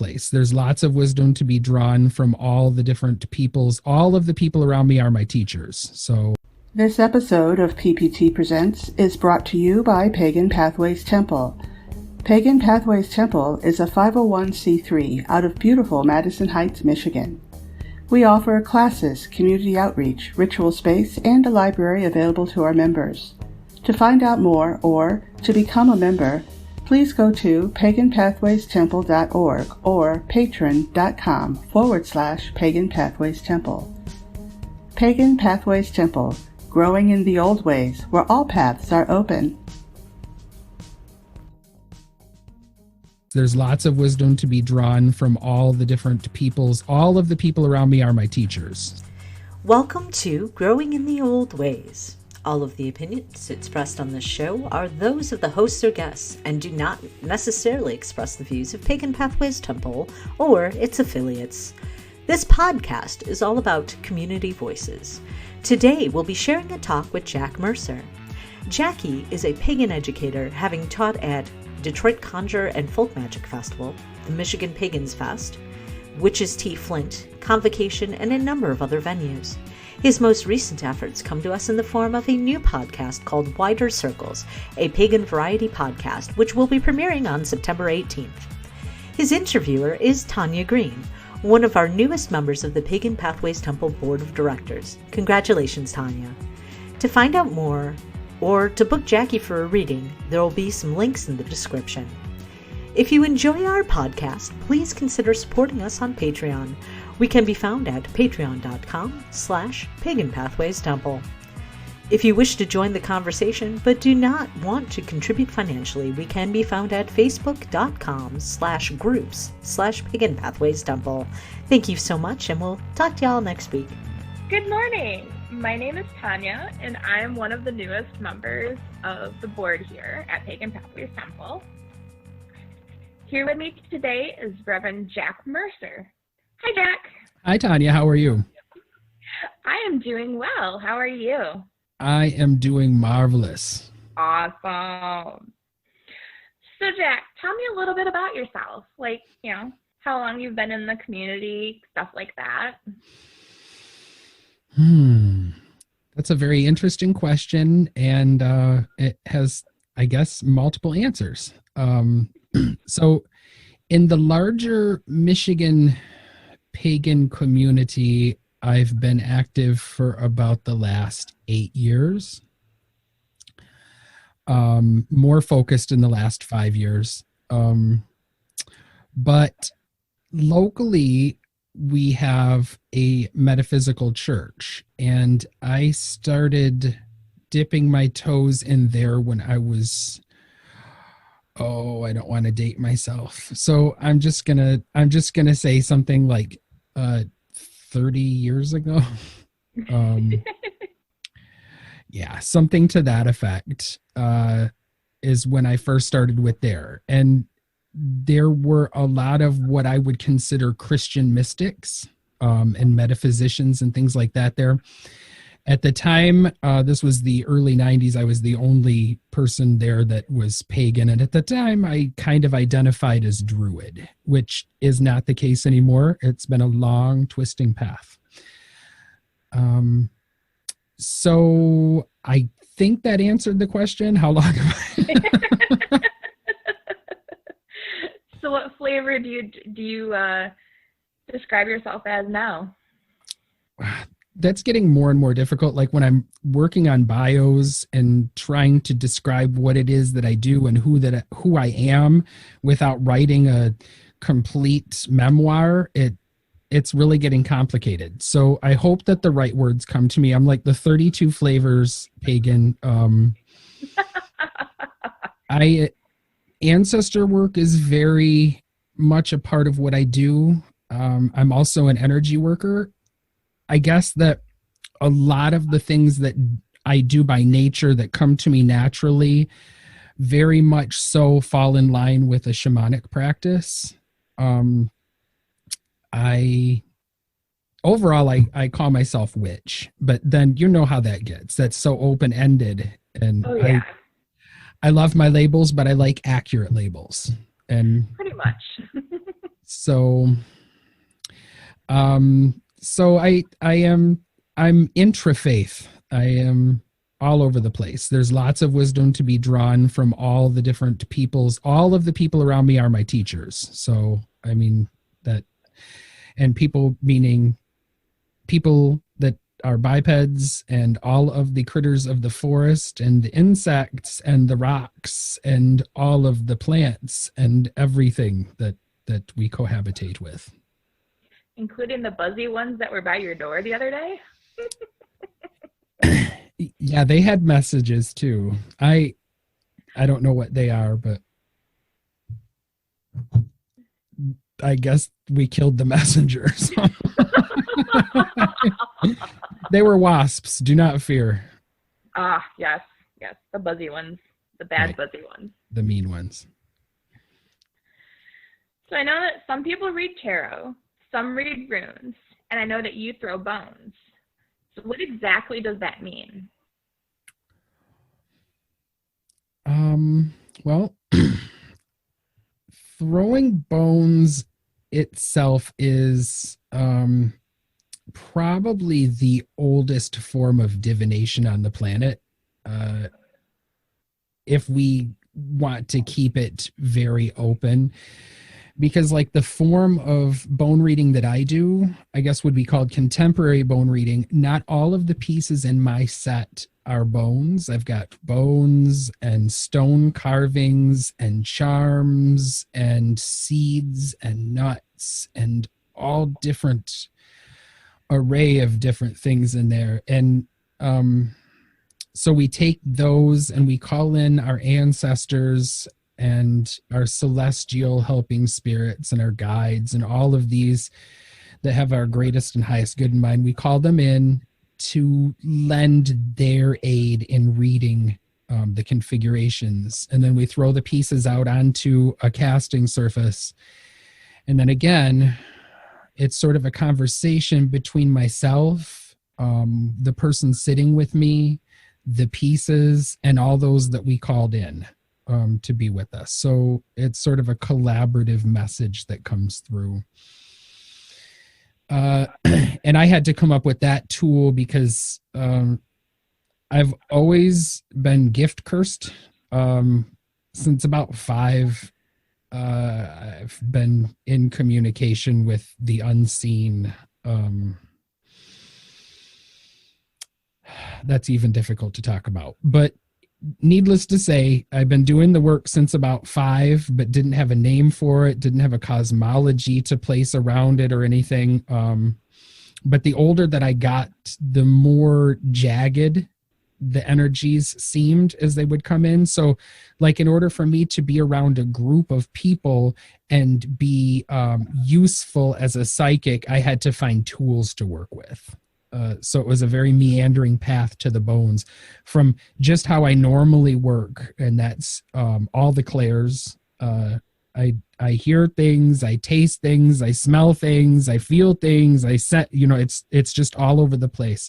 place. There's lots of wisdom to be drawn from all the different peoples. All of the people around me are my teachers. So this episode of PPT Presents is brought to you by Pagan Pathways Temple. Pagan Pathways Temple is a 501c3 out of beautiful Madison Heights, Michigan. We offer classes, community outreach, ritual space, and a library available to our members. To find out more or to become a member, please go to paganpathwaystemple.org or patron.com/Pagan Pathways Temple. Pagan Pathways Temple, growing in the old ways where all paths are open. there's lots of wisdom to be drawn from all the different peoples. All of the people around me are my teachers. Welcome to Growing in the Old Ways. All of the opinions expressed on this show are those of the hosts or guests and do not necessarily express the views of Pagan Pathways Temple or its affiliates. This podcast is all about community voices. Today we'll be sharing a talk with Jack Mercer. Jackie is a pagan educator, having taught at Detroit Conjure and Folk Magic Festival, the Michigan Pagans Fest, Witches Tea Flint, Convocation, and a number of other venues. His most recent efforts come to us in the form of a new podcast called Wider Circles, a Pagan Variety Podcast, which will be premiering on September 18th. His interviewer is Tonya Greene, one of our newest members of the Pagan Pathways Temple Board of Directors. Congratulations, Tonya. To find out more, or to book Jackie for a reading, there will be some links in the description. If you enjoy our podcast, please consider supporting us on Patreon. We can be found at patreon.com/Pagan Pathways Temple. If you wish to join the conversation but do not want to contribute financially, we can be found at facebook.com/groups/Pagan Pathways Temple. Thank you so much, and we'll talk to y'all next week. Good morning. My name is Tonya, and I am one of the newest members of the board here at Pagan Pathways Temple. Here with me today is Reverend Jack Mercer. Hi, Jack. Hi, Tonya. How are you? I am doing well. How are you? I am doing marvelous. Awesome. So, Jack, tell me a little bit about yourself. Like, how long you've been in the community, stuff like that. That's a very interesting question, and it has, I guess, multiple answers. So in the larger Michigan pagan community, I've been active for about the last 8 years, more focused in the last 5 years. But locally, we have a metaphysical church, and I started dipping my toes in there when I was, I don't want to date myself. So I'm just gonna say something like 30 years ago. Yeah, something to that effect is when I first started with there. And there were a lot of what I would consider Christian mystics and metaphysicians and things like that there. At the time, this was the early 90s, I was the only person there that was pagan. And at the time, I kind of identified as Druid, which is not the case anymore. It's been a long, twisting path. So I think that answered the question. How long have I... So what flavor do you describe yourself as now? That's getting more and more difficult. Like when I'm working on bios and trying to describe what it is that I do and who I am without writing a complete memoir, it's really getting complicated. So I hope that the right words come to me. I'm like the 32 flavors pagan. Ancestor work is very much a part of what I do. I'm also an energy worker. I guess that a lot of the things that I do by nature that come to me naturally very much so fall in line with a shamanic practice. I call myself witch, but then you know how that gets. That's so open-ended. And yeah. I love my labels, but I like accurate labels. And pretty much. So, I'm intrafaith. I am all over the place. There's lots of wisdom to be drawn from all the different peoples. All of the people around me are my teachers. So, I mean that, and people meaning people that are bipeds and all of the critters of the forest and the insects and the rocks and all of the plants and everything that we cohabitate with. Including the buzzy ones that were by your door the other day? Yeah, they had messages too. I don't know what they are, but I guess we killed the messengers. They were wasps. Do not fear. Ah, yes. The buzzy ones. The bad buzzy ones. The mean ones. So I know that some people read tarot, some read runes, and I know that you throw bones. So what exactly does that mean? Well, throwing bones itself is probably the oldest form of divination on the planet. If we want to keep it very open, because like the form of bone reading that I do, I guess would be called contemporary bone reading. Not all of the pieces in my set are bones. I've got bones and stone carvings and charms and seeds and nuts and all different array of different things in there. And so we take those and we call in our ancestors and our celestial helping spirits and our guides and all of these that have our greatest and highest good in mind. We call them in to lend their aid in reading the configurations. And then we throw the pieces out onto a casting surface. And then again, it's sort of a conversation between myself, the person sitting with me, the pieces, and all those that we called in to be with us. So it's sort of a collaborative message that comes through. And I had to come up with that tool because I've always been gift cursed. Since about 5, I've been in communication with the unseen. That's even difficult to talk about. But needless to say, I've been doing the work since about 5, but didn't have a name for it, didn't have a cosmology to place around it or anything. But the older that I got, the more jagged the energies seemed as they would come in. So like in order for me to be around a group of people and be useful as a psychic, I had to find tools to work with. So it was a very meandering path to the bones from just how I normally work. And that's all the clairs. I hear things, I taste things, I smell things, I feel things, it's just all over the place.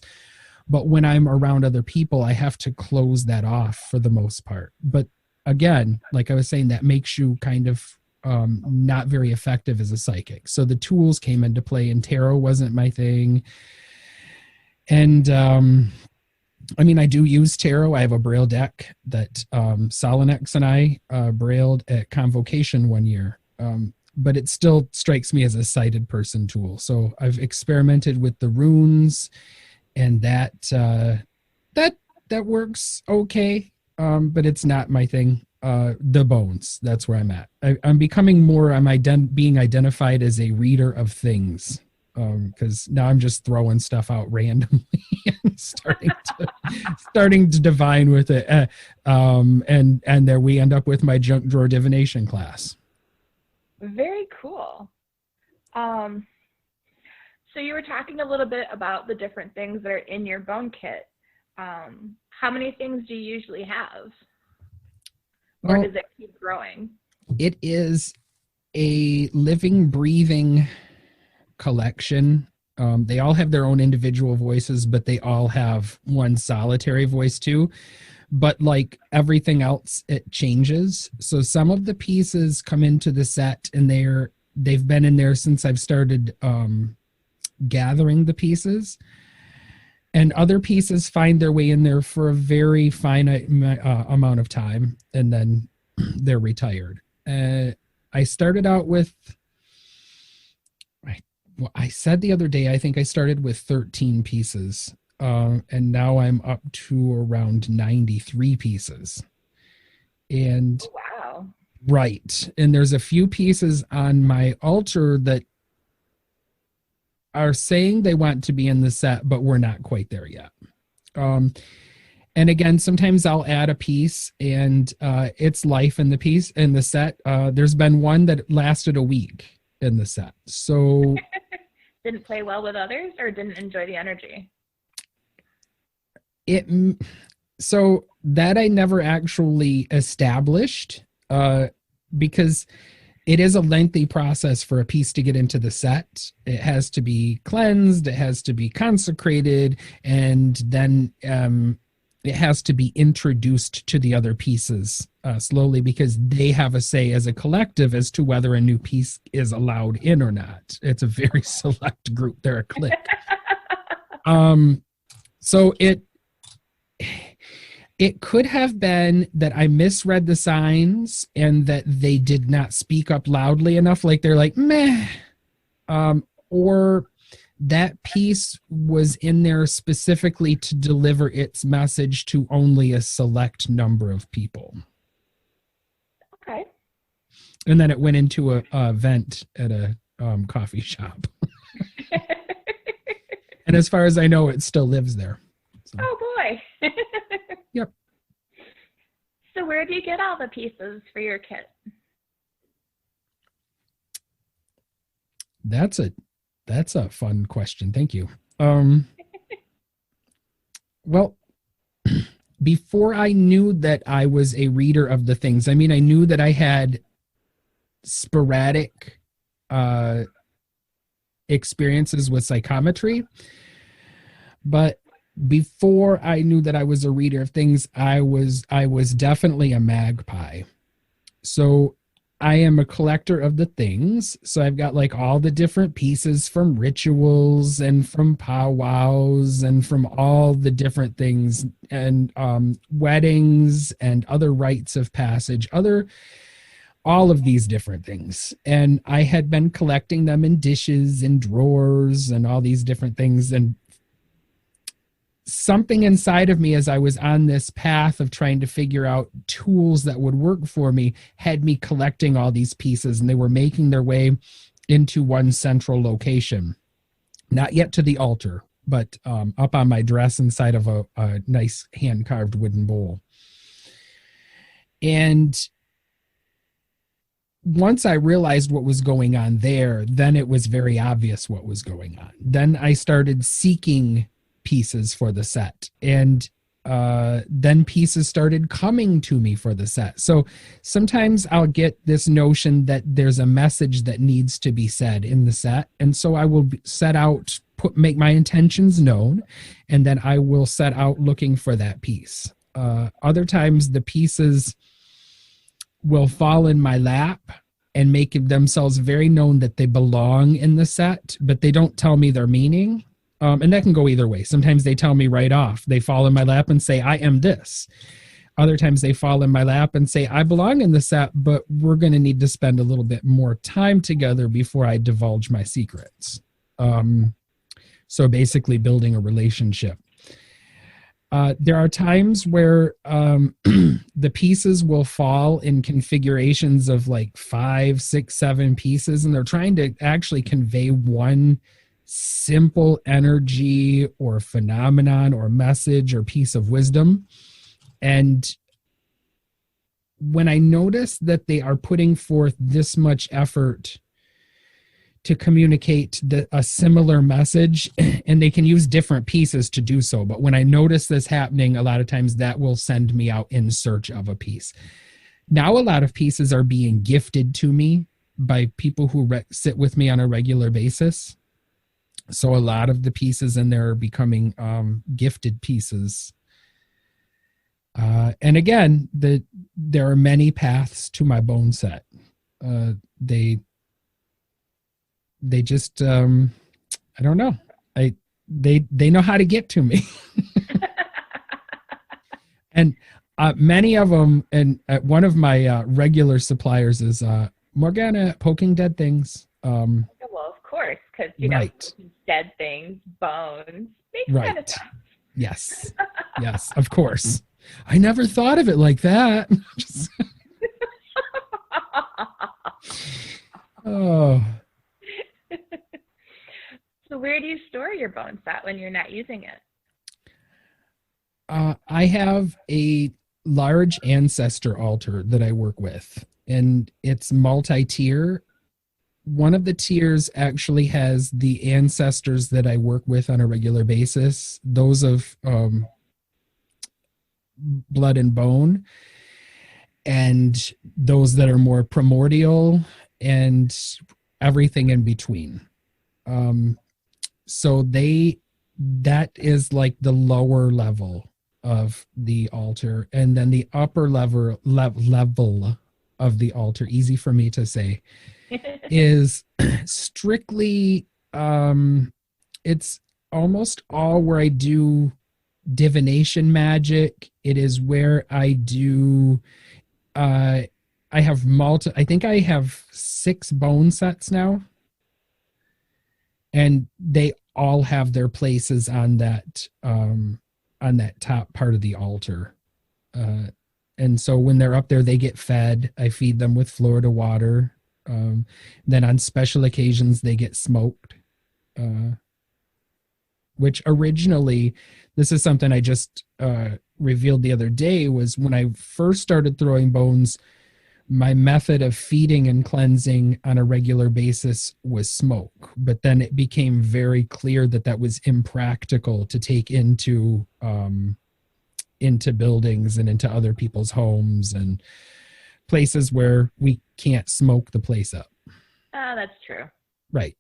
But when I'm around other people, I have to close that off for the most part. But again, like I was saying, that makes you kind of not very effective as a psychic. So the tools came into play, and tarot wasn't my thing. And I do use tarot. I have a Braille deck that Solonex and I brailled at Convocation one year. But it still strikes me as a sighted person tool. So I've experimented with the runes, and that works okay. But it's not my thing. The bones, that's where I'm at. I'm becoming more, being identified as a reader of things. Because now I'm just throwing stuff out randomly and starting to divine with it. And there we end up with my junk drawer divination class. Very cool. So you were talking a little bit about the different things that are in your bone kit. How many things do you usually have? Or does it keep growing? It is a living, breathing collection. They all have their own individual voices, but they all have one solitary voice too. But like everything else, it changes. So some of the pieces come into the set and they're they've been in there since I've started gathering the pieces. And other pieces find their way in there for a very finite amount of time, and then they're retired. I started out with, I said the other day, I think I started with 13 pieces, and now I'm up to around 93 pieces. And wow. Right. And there's a few pieces on my altar that are saying they want to be in the set, but we're not quite there yet. And again, sometimes I'll add a piece and it's life in the piece in the set. There's been one that lasted a week in the set. So didn't play well with others or didn't enjoy the energy? So that I never actually established because it is a lengthy process for a piece to get into the set. It has to be cleansed, it has to be consecrated, and then it has to be introduced to the other pieces slowly, because they have a say as a collective as to whether a new piece is allowed in or not. It's a very select group. They're a clique. So it could have been that I misread the signs and that they did not speak up loudly enough. Like they're like, meh. Or that piece was in there specifically to deliver its message to only a select number of people. Okay. And then it went into a event at a coffee shop. And as far as I know, it still lives there. So. Oh boy. Yep. So where do you get all the pieces for your kit? That's a fun question. Thank you. Well, before I knew that I was a reader of the things, I mean, I knew that I had sporadic experiences with psychometry, but before I knew that I was a reader of things, I was definitely a magpie. So I am a collector of the things. So I've got like all the different pieces from rituals and from powwows and from all the different things, and weddings and other rites of passage, all of these different things. And I had been collecting them in dishes and drawers and all these different things. And something inside of me, as I was on this path of trying to figure out tools that would work for me, had me collecting all these pieces, and they were making their way into one central location. Not yet to the altar, but up on my dress inside of a nice hand-carved wooden bowl. And once I realized what was going on there, then it was very obvious what was going on. Then I started seeking pieces for the set, and then pieces started coming to me for the set. So sometimes I'll get this notion that there's a message that needs to be said in the set, and so I will set out, make my intentions known, and then I will set out looking for that piece. Other times the pieces will fall in my lap and make themselves very known that they belong in the set, but they don't tell me their meaning. And that can go either way. Sometimes they tell me right off. They fall in my lap and say, I am this. Other times they fall in my lap and say, I belong in the set, but we're going to need to spend a little bit more time together before I divulge my secrets. So basically building a relationship. There are times where the pieces will fall in configurations of like 5, 6, 7 pieces, and they're trying to actually convey one simple energy or phenomenon or message or piece of wisdom. And when I notice that they are putting forth this much effort to communicate a similar message, and they can use different pieces to do so, but when I notice this happening, a lot of times that will send me out in search of a piece. Now a lot of pieces are being gifted to me by people who sit with me on a regular basis. So a lot of the pieces in there are becoming gifted pieces. And again, there are many paths to my bone set. they just, I don't know. They know how to get to me. And many of them, and one of my regular suppliers is Morgana poking dead things. Well, of course, because right. Dead things, bones, makes right. kind of sense. Yes, yes, of course. I never thought of it like that. Oh. So where do you store your bone set when you're not using it? I have a large ancestor altar that I work with, and it's multi-tier. One of the tiers actually has the ancestors that I work with on a regular basis, those of blood and bone, and those that are more primordial, and everything in between. So that is like the lower level of the altar, and then the upper level of the altar, easy for me to say, is strictly it's almost all where I do divination magic. It is where I do I think I have 6 bone sets now, and they all have their places on that top part of the altar. And so when they're up there, they get fed. I feed them with Florida water. Then on special occasions, they get smoked. Which originally, this is something I just revealed the other day, was when I first started throwing bones, my method of feeding and cleansing on a regular basis was smoke. But then it became very clear that that was impractical to take into buildings and into other people's homes and places where we can't smoke the place up. That's true. Right.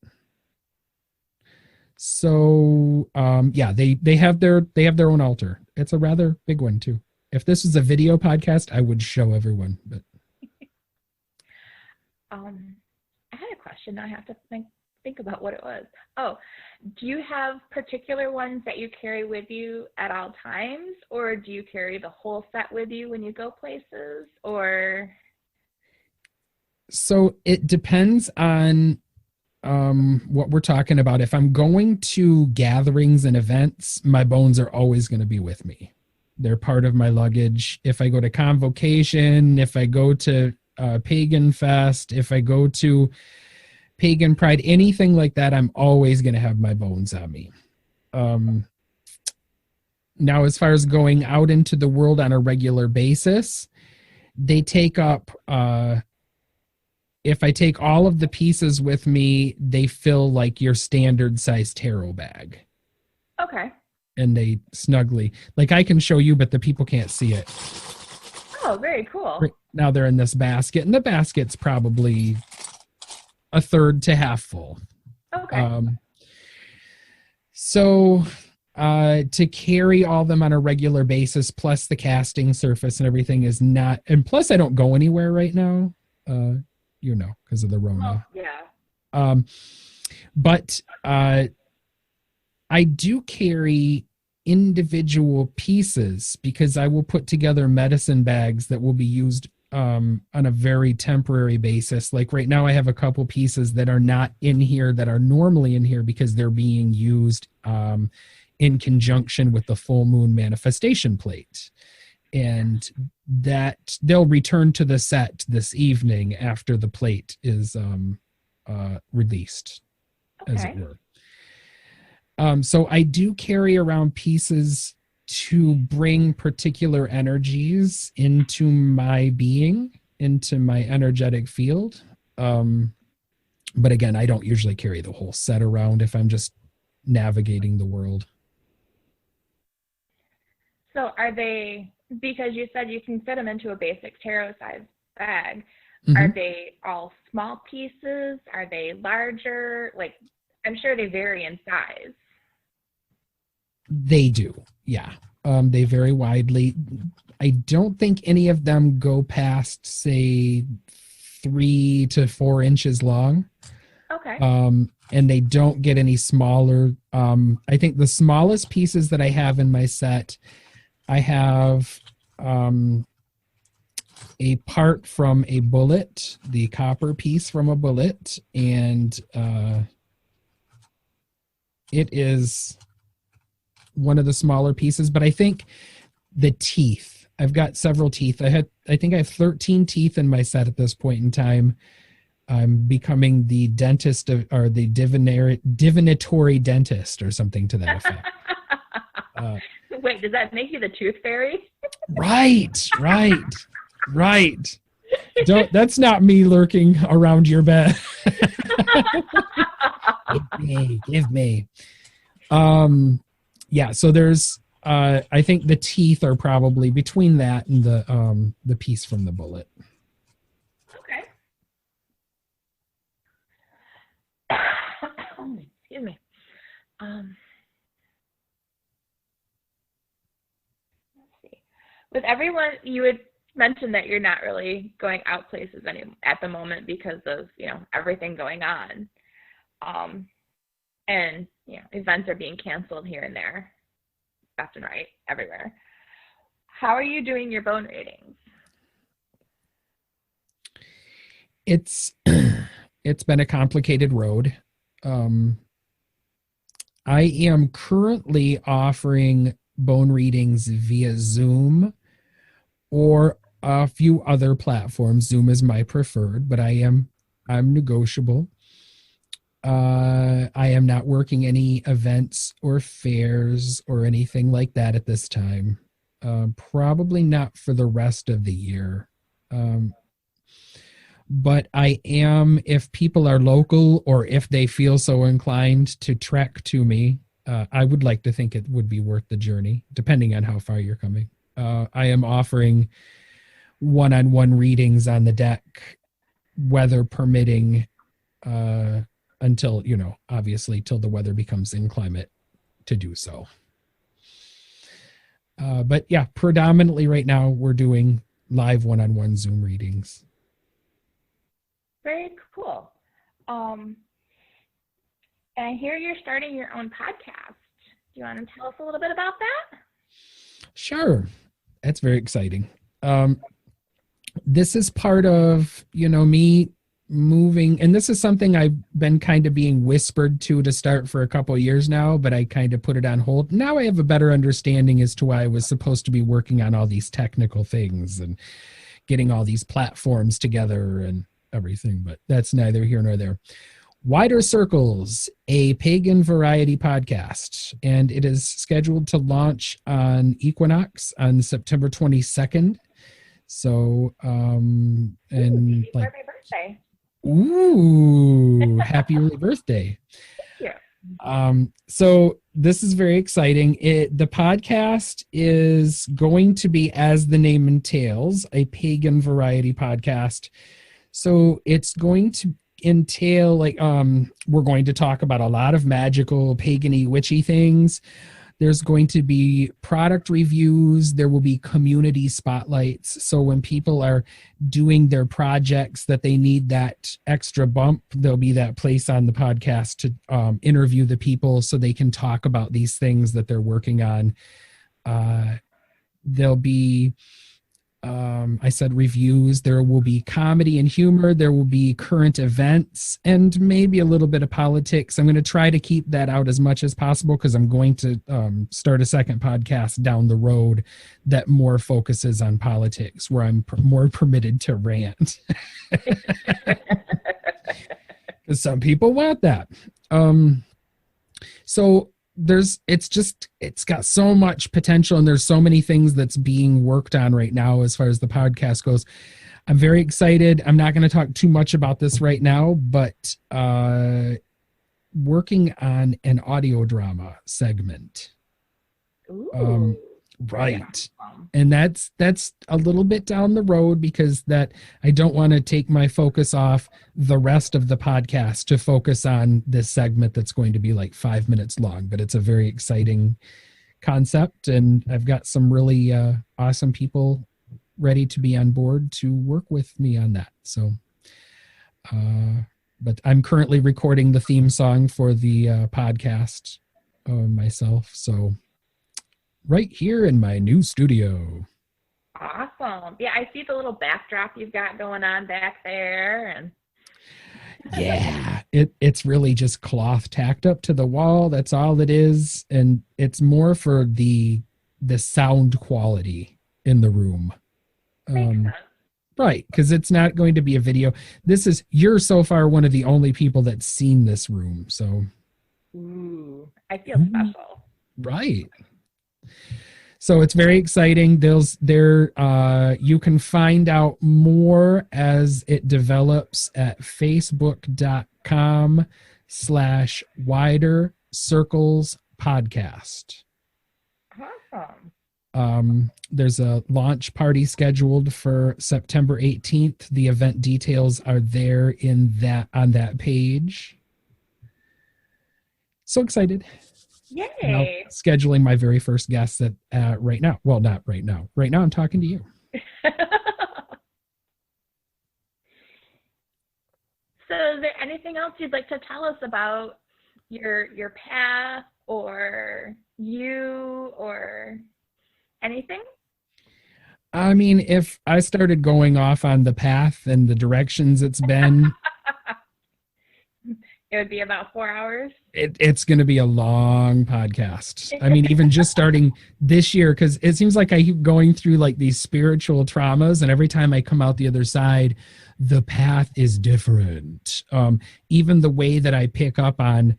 So they have their own altar. It's a rather big one too. If this was a video podcast, I would show everyone, but I had a question. I have to think about what it was. Oh, do you have particular ones that you carry with you at all times, or do you carry the whole set with you when you go places, or? So it depends on what we're talking about. If I'm going to gatherings and events, my bones are always going to be with me. They're part of my luggage. If I go to Convocation, if I go to Pagan Fest, if I go to Pagan Pride, anything like that, I'm always going to have my bones on me. Now, as far as going out into the world on a regular basis, they take up, if I take all of the pieces with me, they fill like your standard size tarot bag. Okay. And they snugly, like I can show you, but the people can't see it. Oh, very cool. Right now they're in this basket, and the basket's probably a third to half full. Okay. So to carry all them on a regular basis, plus the surface and everything is not, and plus I don't go anywhere right now, because of the Rona. Oh, yeah. But I do carry individual pieces, because I will put together medicine bags that will be used on a very temporary basis. Like right now I have a couple pieces that are not in here that are normally in here because they're being used in conjunction with the full moon manifestation plate. And that they'll return to the set this evening after the plate is released, as it were. So I do carry around pieces to bring particular energies into my being, into my energetic field. But again, I don't usually carry the whole set around if I'm just navigating the world. So are they, because you said you can fit them into a basic tarot size bag, are they all small pieces? Are they larger? Like, I'm sure they vary in size. They do, yeah. They vary widely. I don't think any of them go past, say, 3 to 4 inches long. Okay. And they don't get any smaller. I think the smallest pieces that I have in my set, I have a part from a bullet, the copper piece from a bullet, and it is one of the smaller pieces, but I think the teeth, I've got several teeth. I think I have 13 teeth in my set at this point in time. I'm becoming the dentist or the divinatory dentist or something to that effect. Wait, does that make you the tooth fairy? Right. That's not me lurking around your bed. Give me. Yeah, so there's I think the teeth are probably between that and the piece from the bullet. Okay. Excuse me. Let's see. With everyone, you would mention that you're not really going out places at the moment because of everything going on, and events are being canceled here and there, left and right, everywhere. How are you doing your bone readings? It's been a complicated road. I am currently offering bone readings via Zoom or a few other platforms. Zoom is my preferred, but I'm negotiable. I am not working any events or fairs or anything like that at this time. Probably not for the rest of the year. But I am, if people are local or if they feel so inclined to trek to me, I would like to think it would be worth the journey, depending on how far you're coming. I am offering one-on-one readings on the deck, weather permitting, until, obviously till the weather becomes inclement to do so. But yeah, predominantly right now we're doing live one-on-one Zoom readings. Very cool. And I hear you're starting your own podcast. Do you want to tell us a little bit about that? Sure. That's very exciting. This is part of, me moving, and this is something I've been kind of being whispered to start for a couple of years now, but I kind of put it on hold. Now I have a better understanding as to why I was supposed to be working on all these technical things and getting all these platforms together and everything, but that's neither here nor there. Wider Circles, a Pagan Variety Podcast, and it is scheduled to launch on Equinox on September 22nd. So, and Happy birthday. Ooh, happy early birthday. Thank you. So this is very exciting. The podcast is going to be, as the name entails, a Pagan Variety Podcast. So it's going to entail we're going to talk about a lot of magical, pagan-y, witchy things. There's going to be product reviews. There will be community spotlights. So when people are doing their projects that they need that extra bump, there'll be that place on the podcast to interview the people so they can talk about these things that they're working on. There'll be I said reviews. There will be comedy and humor. There will be current events and maybe a little bit of politics. I'm going to try to keep that out as much as possible because I'm going to start a second podcast down the road that more focuses on politics, where I'm more permitted to rant. Because some people want that. So it's got so much potential, and there's so many things that's being worked on right now as far as the podcast goes. I'm very excited. I'm not going to talk too much about this right now, but working on an audio drama segment. Ooh. Right. And that's a little bit down the road, because that I don't want to take my focus off the rest of the podcast to focus on this segment that's going to be like 5 minutes long, but it's a very exciting concept, and I've got some really awesome people ready to be on board to work with me on that. So But I'm currently recording the theme song for the podcast myself. So right here in my new studio. Awesome. Yeah, I see the little backdrop you've got going on back there. And yeah, it's really just cloth tacked up to the wall. That's all it is. And it's more for the sound quality in the room. Right, because it's not going to be a video. You're so far one of the only people that's seen this room. So ooh, I feel special. Right. So it's very exciting. You can find out more as it develops at facebook.com/wider circles podcast. Awesome. There's a launch party scheduled for September 18th. The event details are there on that page. So excited. Yay. Now, scheduling my very first guest right now. Well, not right now. Right now I'm talking to you. So is there anything else you'd like to tell us about your path or you or anything? I mean, if I started going off on the path and the directions it's been, it would be about 4 hours. It's going to be a long podcast. I mean, even just starting this year, because it seems like I keep going through like these spiritual traumas, and every time I come out the other side, the path is different. Even the way that I pick up on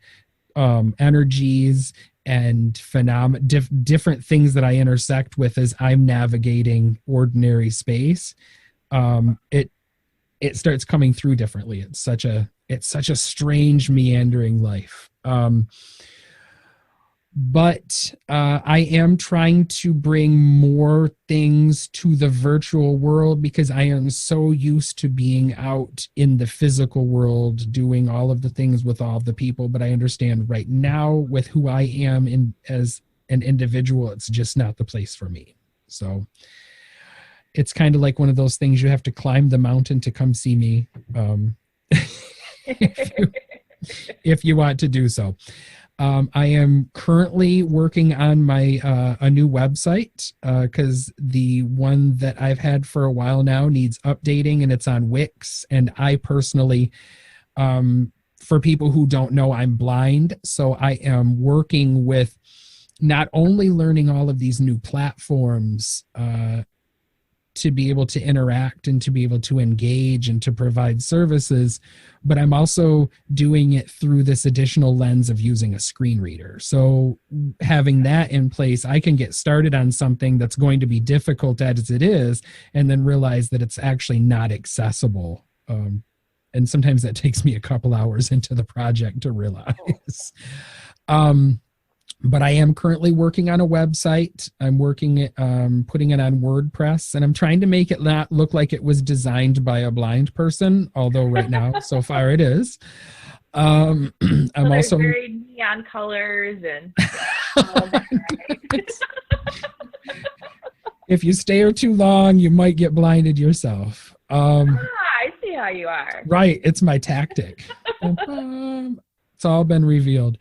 energies and phenomena, different things that I intersect with as I'm navigating ordinary space, it starts coming through differently. It's such a strange, meandering life. But I am trying to bring more things to the virtual world because I am so used to being out in the physical world, doing all of the things with all of the people. But I understand right now with who I am as an individual, it's just not the place for me. So it's kind of like one of those things you have to climb the mountain to come see me. If you want to do so. I am currently working on my a new website because the one that I've had for a while now needs updating, and it's on Wix. And I personally, for people who don't know, I'm blind, so I am working with not only learning all of these new platforms to be able to interact and to be able to engage and to provide services, but I'm also doing it through this additional lens of using a screen reader. So having that in place, I can get started on something that's going to be difficult as it is, and then realize that it's actually not accessible. And sometimes that takes me a couple hours into the project to realize. But I am currently working on a website. I'm putting it on WordPress, and I'm trying to make it not look like it was designed by a blind person, although right now, so far it is. I'm also very neon colors and if you stare too long, you might get blinded yourself. I see how you are. Right. It's my tactic. It's all been revealed.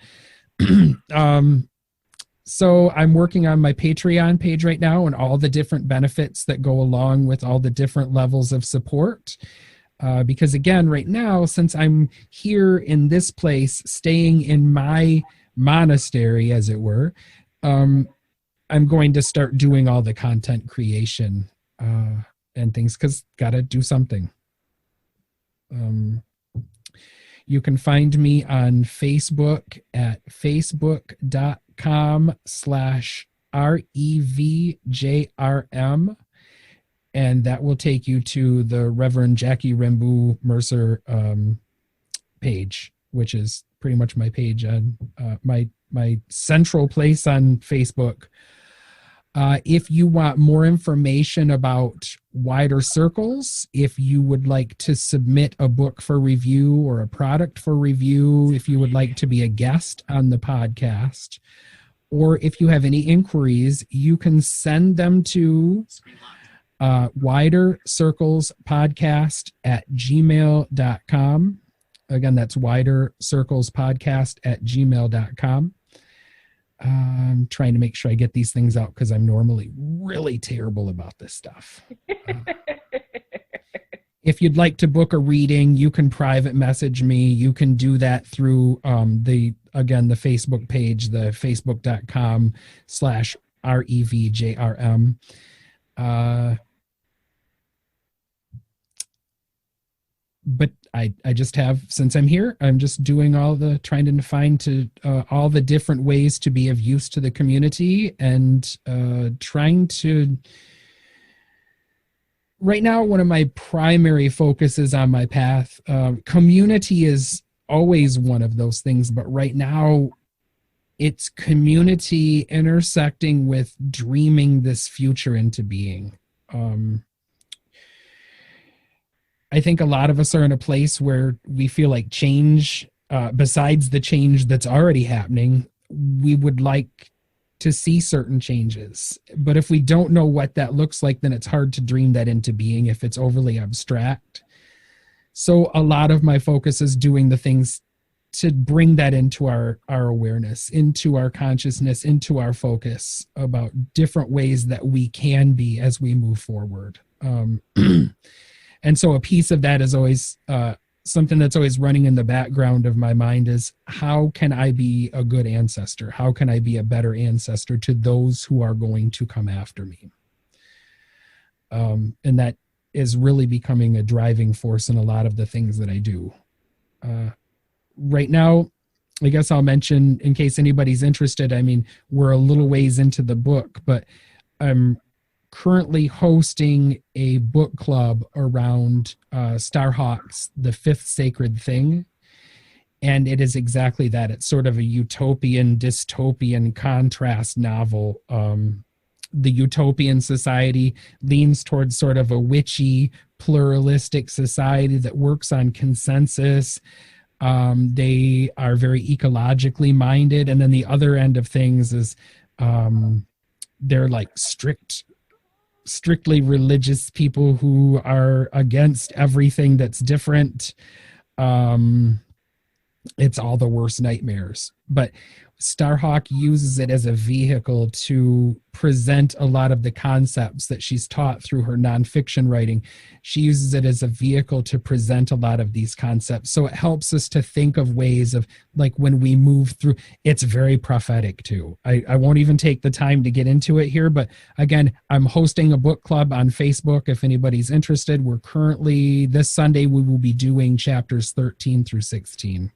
So I'm working on my Patreon page right now and all the different benefits that go along with all the different levels of support. Because again, right now, since I'm here in this place, staying in my monastery, as it were, I'm going to start doing all the content creation and things because gotta do something. You can find me on Facebook at facebook.com/REVJRM. And that will take you to the Reverend Jackie Mercer page, which is pretty much my page on my central place on Facebook. If you want more information about wider circles, if you would like to submit a book for review or a product for review, if you would like to be a guest on the podcast, or if you have any inquiries, you can send them to wider circles podcast @gmail.com. Again, that's widercirclespodcast@gmail.com. I'm trying to make sure I get these things out because I'm normally really terrible about this stuff. If you'd like to book a reading, you can private message me. You can do that through the Facebook page, the facebook.com/REVJRM. But I just have, since I'm here, I'm just doing trying to find all the different ways to be of use to the community, and trying to, right now, one of my primary focuses on my path, community is always one of those things, but right now it's community intersecting with dreaming this future into being. I think a lot of us are in a place where we feel like change, besides the change that's already happening, we would like to see certain changes. But if we don't know what that looks like, then it's hard to dream that into being if it's overly abstract. So a lot of my focus is doing the things to bring that into our awareness, into our consciousness, into our focus about different ways that we can be as we move forward. And so a piece of that is always something that's always running in the background of my mind is, how can I be a good ancestor? How can I be a better ancestor to those who are going to come after me? And that is really becoming a driving force in a lot of the things that I do. Right now, I guess I'll mention, in case anybody's interested, I mean, we're a little ways into the book, but I'm currently hosting a book club around Starhawk's The Fifth Sacred Thing. And it is exactly that. It's sort of a utopian, dystopian contrast novel. The utopian society leans towards sort of a witchy, pluralistic society that works on consensus. They are very ecologically minded. And then the other end of things is they're like strictly religious people who are against everything that's different. It's all the worst nightmares. But Starhawk uses it as a vehicle to present a lot of the concepts that she's taught through her nonfiction writing. She uses it as a vehicle to present a lot of these concepts. So it helps us to think of ways of, like, when we move through, it's very prophetic too. I won't even take the time to get into it here, but again, I'm hosting a book club on Facebook. If anybody's interested, we're currently, this Sunday, we will be doing chapters 13 through 16.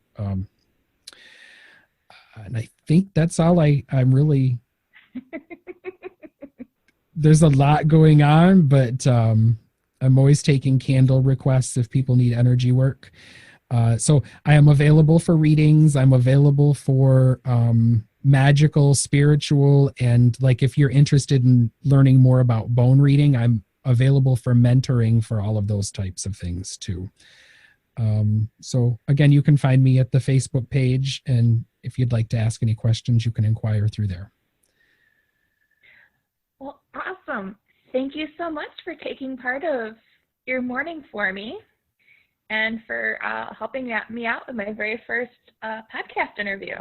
And I think that's all I'm really, there's a lot going on, but I'm always taking candle requests if people need energy work. So I am available for readings. I'm available for magical, spiritual, and like if you're interested in learning more about bone reading, I'm available for mentoring for all of those types of things too. So again, you can find me at the Facebook page, and if you'd like to ask any questions, you can inquire through there. Well, awesome. Thank you so much for taking part of your morning for me and for helping me out with my very first podcast interview.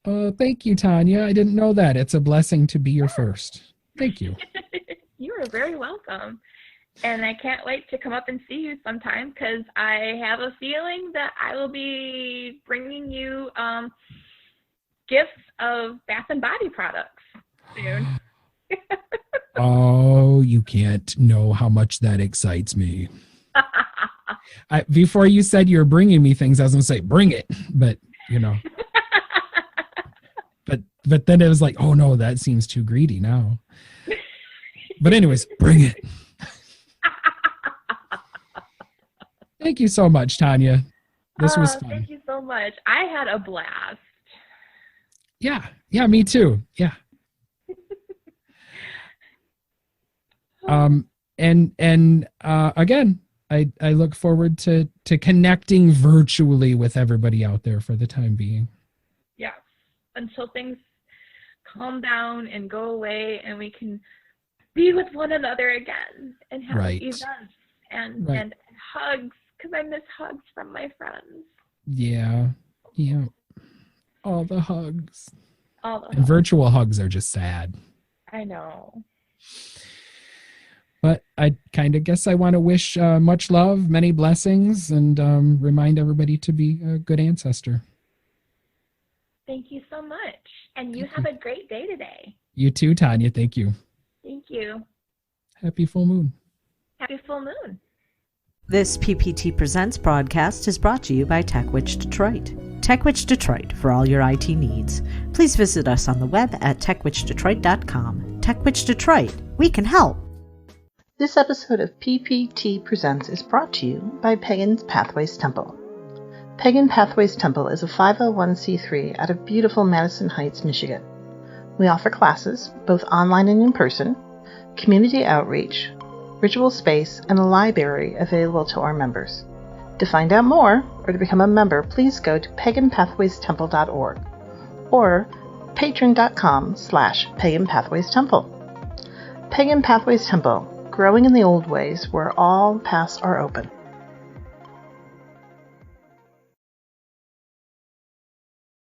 Thank you, Tonya. I didn't know that. It's a blessing to be your first. Thank you. You are very welcome. And I can't wait to come up and see you sometime, because I have a feeling that I will be bringing you gifts of Bath and Body products soon. Oh, you can't know how much that excites me. Before you said you're bringing me things, I was going to say, bring it. But, you know. But then it was like, oh, no, that seems too greedy now. But anyways, bring it. Thank you so much, Tonya. This was fun. Thank you so much. I had a blast. Yeah, me too. Yeah. Again, I look forward to connecting virtually with everybody out there for the time being. Yeah, until things calm down and go away, and we can be with one another again and have events and hugs. because I miss hugs from my friends. Yeah. All the hugs. And virtual hugs are just sad. I know. But I kind of guess I want to wish much love, many blessings, and remind everybody to be a good ancestor. Thank you so much. And you have a great day today. You too, Tonya. Thank you. Thank you. Happy full moon. Happy full moon. This PPT Presents broadcast is brought to you by TechWitch Detroit. TechWitch Detroit for all your IT needs. Please visit us on the web at techwitchdetroit.com. TechWitch Detroit, we can help. This episode of PPT Presents is brought to you by Pagan Pathways Temple. Pagan Pathways Temple is a 501c3 out of beautiful Madison Heights, Michigan. We offer classes, both online and in person, community outreach, ritual space, and a library available to our members. To find out more, or to become a member, please go to paganpathwaystemple.org or patreon.com/paganpathwaystemple. Pagan Pathways Temple, growing in the old ways where all paths are open.